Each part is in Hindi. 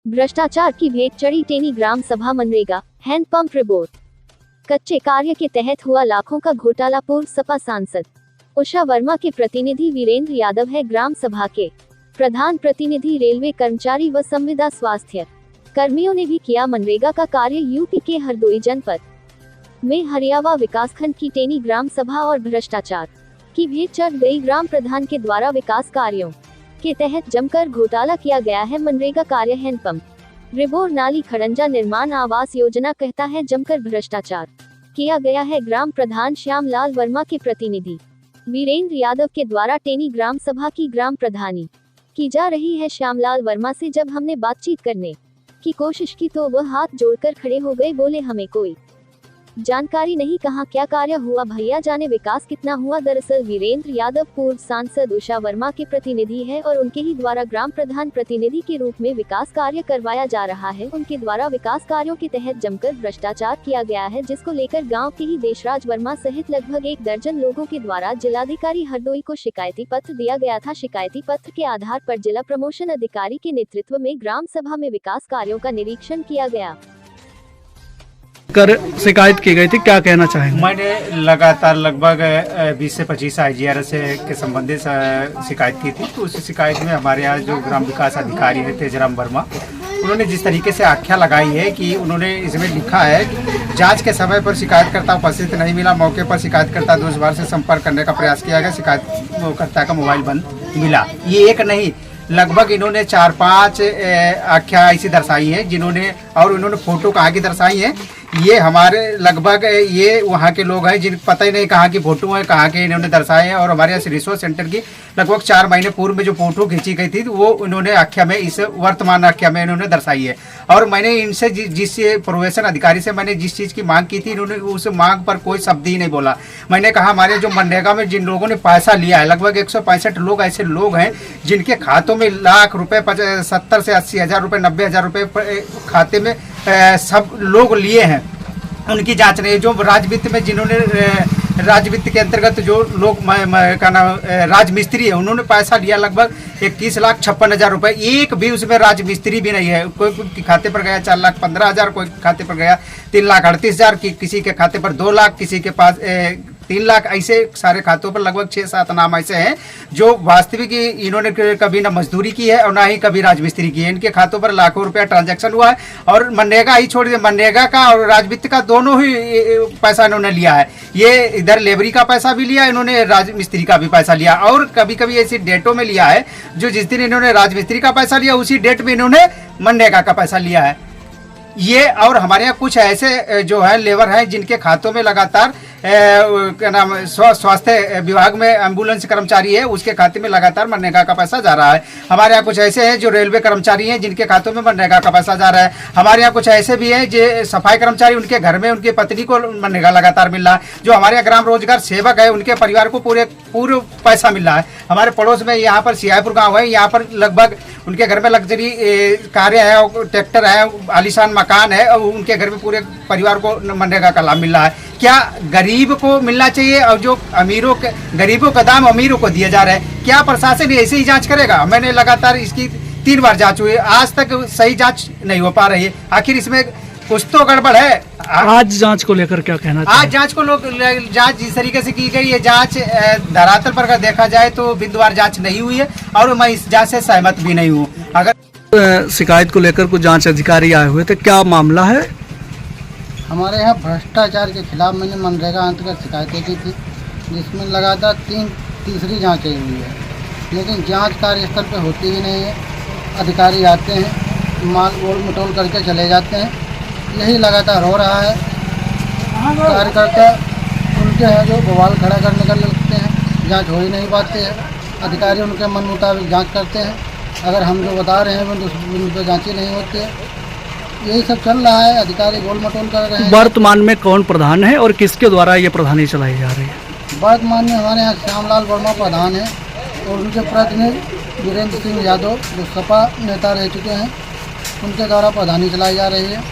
भ्रष्टाचार की भेंट चढ़ी टेनी ग्राम सभा मनरेगा हैंडपंप रिपोर्ट। कच्चे कार्य के तहत हुआ लाखों का घोटाला। पूर्व सपा सांसद उषा वर्मा के प्रतिनिधि वीरेंद्र यादव है ग्राम सभा के प्रधान प्रतिनिधि। रेलवे कर्मचारी व संविदा स्वास्थ्य कर्मियों ने भी किया मनरेगा का कार्य। यूपी के हरदोई जनपद में हरियावा विकासखंड की टेनी ग्राम सभा और भ्रष्टाचार की भेंट चढ़ गई। ग्राम प्रधान के द्वारा विकास कार्यों के तहत जमकर घोटाला किया गया है। मनरेगा कार्य हैंडपंप, रिबोर, नाली, खड़ंजा निर्माण, आवास योजना कहता है जमकर भ्रष्टाचार किया गया है। ग्राम प्रधान श्यामलाल वर्मा के प्रतिनिधि वीरेंद्र यादव के द्वारा टेनी ग्राम सभा की ग्राम प्रधानी की जा रही है। श्यामलाल वर्मा से जब हमने बातचीत करने की कोशिश की तो वह हाथ जोड़कर खड़े हो गए, बोले हमें कोई जानकारी नहीं, कहाँ क्या कार्य हुआ, भैया जाने विकास कितना हुआ। दरअसल वीरेंद्र यादव पूर्व सांसद उषा वर्मा के प्रतिनिधि है और उनके ही द्वारा ग्राम प्रधान प्रतिनिधि के रूप में विकास कार्य करवाया जा रहा है। उनके द्वारा विकास कार्यों के तहत जमकर भ्रष्टाचार किया गया है, जिसको लेकर गाँव के ही देशराज वर्मा सहित लगभग 1 दर्जन लोगों के द्वारा जिलाधिकारी हरदोई को शिकायती पत्र दिया गया था। शिकायती पत्र के आधार पर जिला प्रमोशन अधिकारी के नेतृत्व में ग्राम सभा में विकास कार्यों का निरीक्षण किया गया कर शिकायत की गई थी, क्या कहना चाहेंगे? मैंने लगातार लगभग 20 से 25 IGRS के संबंधित शिकायत की थी। तो उस शिकायत में हमारे यहाँ जो ग्राम विकास अधिकारी है तेजराम वर्मा, उन्होंने जिस तरीके से आख्या लगाई है कि उन्होंने इसमें लिखा है कि जांच के समय पर शिकायतकर्ता उपस्थित नहीं मिला, मौके पर शिकायतकर्ता 2 बार से संपर्क करने का प्रयास किया गया, शिकायतकर्ता का मोबाइल बंद मिला। ये एक नहीं, लगभग इन्होंने 4-5 आख्या ऐसी दर्शाई है जिन्होंने, और उन्होंने फोटो कहाँ की दर्शाई है। ये हमारे लगभग ये वहाँ के लोग हैं जिन पता ही नहीं कहाँ की फोटो है, कहाँ के इन्होंने दर्शाए हैं। और हमारे यहाँ रिसोर्स सेंटर की लगभग 4 महीने पूर्व में जो फोटो खींची गई थी वो इन्होंने आख्या में, इस वर्तमान आख्या में इन्होंने दर्शाई है। और मैंने इनसे जिस प्रोवेशन अधिकारी से मैंने जिस चीज़ की मांग की थी, इन्होंने उस मांग पर कोई शब्द ही नहीं बोला। मैंने कहा हमारे जो मनरेगा में जिन लोगों ने पैसा लिया है, लगभग 165 लोग ऐसे लोग हैं जिनके खातों में लाख रुपए, 70 से 80 हज़ार रुपये, 90 हज़ार रुपये खाते में सब लोग लिए हैं। उनकी जांच नहीं है। जो राजवित्त में जिन्होंने राजवित्त के अंतर्गत जो लोग का नाम राजमिस्त्री है, उन्होंने पैसा लिया लगभग 21,56,000 रुपये। एक भी उसमें राजमिस्त्री भी नहीं है। कोई खाते पर गया 4,15,000, कोई खाते पर गया 3,38,000, किसी के खाते पर 2 लाख, किसी के पास 3 लाख। ऐसे सारे खातों पर लगभग 6-7 नाम ऐसे हैं जो वास्तविक इन्होंने कभी ना मजदूरी की है और ना ही कभी राजमिस्त्री की है। इनके खातों पर लाखों रुपया ट्रांजैक्शन हुआ है। और मनरेगा ही छोड़ दिया, मनरेगा का और राजवित्त का दोनों ही पैसा इन्होंने लिया है। ये इधर लेबरी का पैसा भी लिया इन्होंने, राजमिस्त्री का भी पैसा लिया। और कभी कभी ऐसी डेटों में लिया है जो जिस दिन इन्होंने राजमिस्त्री का पैसा लिया उसी डेट में इन्होंने मनरेगा का पैसा लिया है। ये और हमारे यहाँ कुछ ऐसे जो है लेबर हैं जिनके खातों में लगातार क्या नाम स्वास्थ्य विभाग में एम्बुलेंस कर्मचारी है, उसके खाते में लगातार मनरेगा का पैसा जा रहा है। हमारे यहाँ कुछ ऐसे हैं जो रेलवे कर्मचारी हैं जिनके खातों में मनरेगा का पैसा जा रहा है। हमारे यहाँ कुछ ऐसे भी हैं जो सफाई कर्मचारी, उनके घर में उनकी पत्नी को मनरेगा लगातार मिल रहा है। जो हमारे यहाँ ग्राम रोजगार सेवक है उनके परिवार को पूरे पैसा मिल रहा है। हमारे पड़ोस में यहाँ पर सियापुर गाँव है, यहाँ पर लगभग उनके घर में लग्जरी कारें हैं, ट्रैक्टर है, आलीशान मकान है, और उनके घर में पूरे परिवार को मनरेगा का लाभ मिल रहा है। क्या गरीब को मिलना चाहिए और जो अमीरों के, गरीबों का दाम अमीरों को दिया जा रहा है? क्या प्रशासन ऐसे ही जांच करेगा? मैंने लगातार इसकी 3 बार जांच हुई, आज तक सही जांच नहीं हो पा रही है। आखिर इसमें कुछ तो गड़बड़ है। आज जांच को लेकर क्या कहना चाहिए? आज जांच को जांच जिस तरीके से की गई है, जांच धरातल पर अगर देखा जाए तो बिंदुवार जांच नहीं हुई है और मैं इस जांच से सहमत भी नहीं हूँ। अगर शिकायत को लेकर कुछ जांच अधिकारी आए हुए थे, क्या मामला है? हमारे यहाँ भ्रष्टाचार के खिलाफ मैंने मनरेगा अंतर्गत शिकायतें की थी, जिसमें लगातार तीसरी जांचें हुई है, लेकिन जांच कार्यस्थल पर होती ही नहीं है। अधिकारी आते हैं, माल मोल मटोल करके चले जाते हैं, यही लगातार हो रहा है। कार्यकर्ता उनके हैं जो बवाल खड़ा करने का लगते हैं, जांच हो ही नहीं पाती है। अधिकारी उनके मन मुताबिक जांच करते हैं, अगर हम जो बता रहे हैं वो उन पर जाँच ही नहीं होती है। यही सब चल रहा है, अधिकारी गोल मटोल कर रहे हैं। वर्तमान में कौन प्रधान है और किसके द्वारा ये प्रधानी चलाई जा रही है? वर्तमान में हमारे यहाँ श्यामलाल वर्मा प्रधान है और उनके प्रतिनिधि वीरेंद्र सिंह यादव जो सपा नेता रह चुके हैं, उनके द्वारा प्रधानी चलाई जा रही है।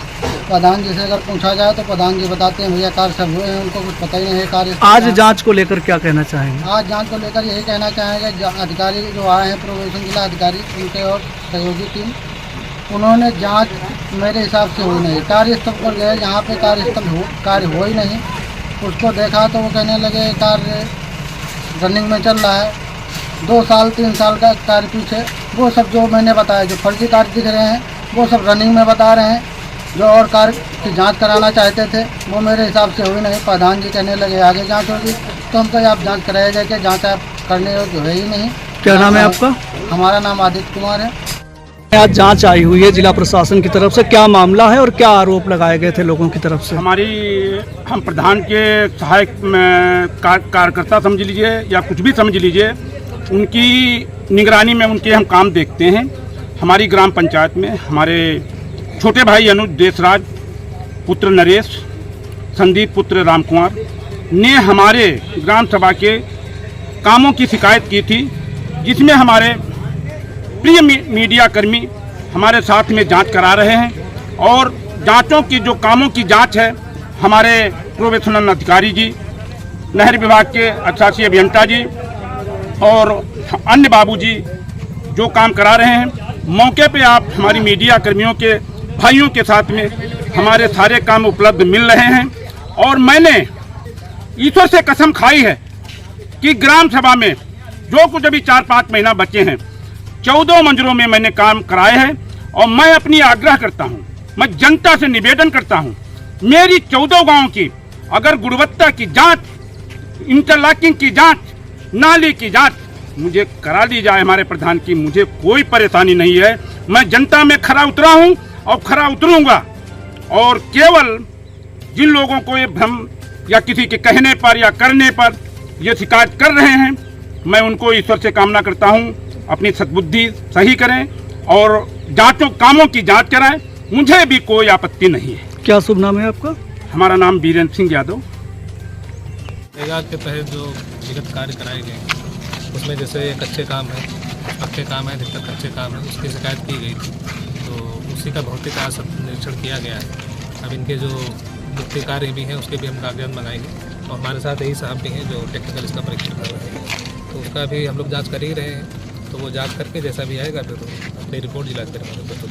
प्रधान जी से अगर पूछा जाए तो प्रधान जी बताते हैं भैया कार्य सब हुए हैं, उनको कुछ पता ही नहीं है कार्य। आज जांच को लेकर क्या कहना चाहेंगे? आज जांच को लेकर यही कहना चाहेंगे, अधिकारी जो आए हैं प्रोबेशन जिला अधिकारी, उनके और सहयोगी टीम उन्होंने जांच मेरे हिसाब से हुई नहीं। कार्यस्थल पर गए, जहाँ पे कार्य हो ही नहीं, उसको देखा तो वो कहने लगे कार्य रनिंग में चल रहा है। 2 साल 3 साल का कार्य पीछे, वो सब जो मैंने बताया, जो फर्जी कार्य दिख रहे हैं वो सब रनिंग में बता रहे हैं। जो और कार्य की जांच कराना चाहते थे वो मेरे हिसाब से हुई नहीं। प्रधान जी कहने लगे आगे जांच होगी, तो हम कहे आप जांच कराया जाए कि जांच आप करने योग्य है ही नहीं। क्या नाम है आपका? हमारा नाम आदित्य कुमार है। आज जांच आई हुई है जिला प्रशासन की तरफ से, क्या मामला है और क्या आरोप लगाए गए थे लोगों की तरफ से? हम प्रधान के सहायक कार्यकर्ता समझ लीजिए या कुछ भी समझ लीजिए, उनकी निगरानी में उनके हम काम देखते हैं। हमारी ग्राम पंचायत में हमारे छोटे भाई अनुज देशराज पुत्र नरेश, संदीप पुत्र रामकुमार ने हमारे ग्राम सभा के कामों की शिकायत की थी, जिसमें हमारे प्रिय मीडिया कर्मी हमारे साथ में जांच करा रहे हैं। और जांचों की जो कामों की जांच है, हमारे प्रोबेशनल अधिकारी जी, नहर विभाग के अशासी अभियंता जी और अन्य बाबू जी जो काम करा रहे हैं, मौके पे आप हमारी मीडिया कर्मियों के भाइयों के साथ में हमारे सारे काम उपलब्ध मिल रहे हैं। और मैंने ईश्वर से कसम खाई है कि ग्राम सभा में जो कुछ अभी 4-5 महीना बचे हैं, 14 मंजरों में मैंने काम कराए हैं। और मैं अपनी आग्रह करता हूं, मैं जनता से निवेदन करता हूं, मेरी 14 गांव की अगर गुणवत्ता की जांच, इंटरलॉकिंग की जांच, नाली की जांच मुझे करा दी जाए हमारे प्रधान की, मुझे कोई परेशानी नहीं है। मैं जनता में खरा उतरा हूं और खरा उतरूंगा। और केवल जिन लोगों को ये भ्रम या किसी के कहने पर या करने पर ये शिकायत कर रहे हैं, मैं उनको ईश्वर से कामना करता हूं अपनी सद्बुद्धि सही करें और जांचों कामों की जांच कराएं। मुझे भी कोई आपत्ति नहीं है। क्या शुभ नाम है आपका? हमारा नाम वीरेंद्र सिंह यादव। मनरेगा के तहत जो विगत कार्य कराए गए उसमें जैसे कच्चे काम है, पक्के काम है, अधिकतर कच्चे काम है, उसकी शिकायत की गई थी, तो उसी का भौतिक निरीक्षण किया गया है। अब इनके जो मुख्य कार्य भी हैं उसके भी हम कागजात मंगाएंगे और हमारे साथ यही साहब भी हैं जो टेक्निकल इसका परीक्षण कर रहे हैं, तो उसका भी हम लोग जाँच कर ही रहे हैं। तो वो जाँच करके जैसा भी आएगा फिर अपनी रिपोर्ट जिला अधिकारी